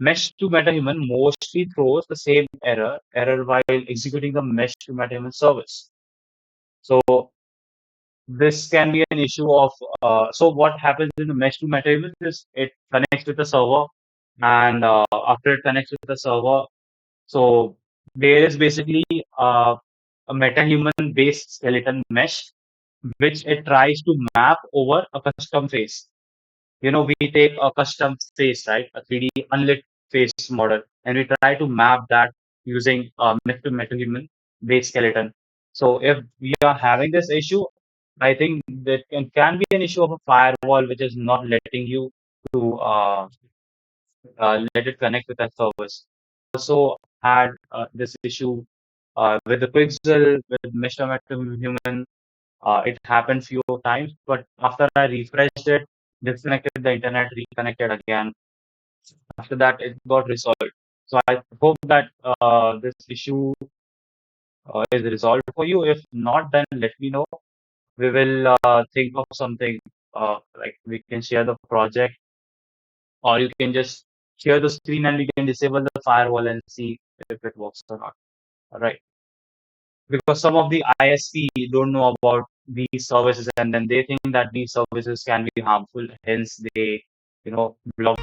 Mesh to MetaHuman mostly throws the same error while executing the mesh to MetaHuman service. So this can be an issue of so what happens in the mesh to MetaHuman is it connects with the server, and after it connects with the server, so there is basically a MetaHuman based skeleton mesh which it tries to map over a custom face. We take a custom face, right? A 3D unlit face model, and we try to map that using metahuman based skeleton. So if we are having this issue, I think that can be an issue of a firewall which is not letting you to let it connect with that service. Also had this issue with the Pixel, with Mesh Human. It happened few times, but after I refreshed it, disconnected the internet, reconnected again. After that, it got resolved. So I hope that this issue is resolved for you. If not, then let me know. We will think of something like we can share the project, or you can just share the screen and we can disable the firewall and see if it works or not. All right. Because some of the ISP don't know about these services and then they think that these services can be harmful. Hence, they block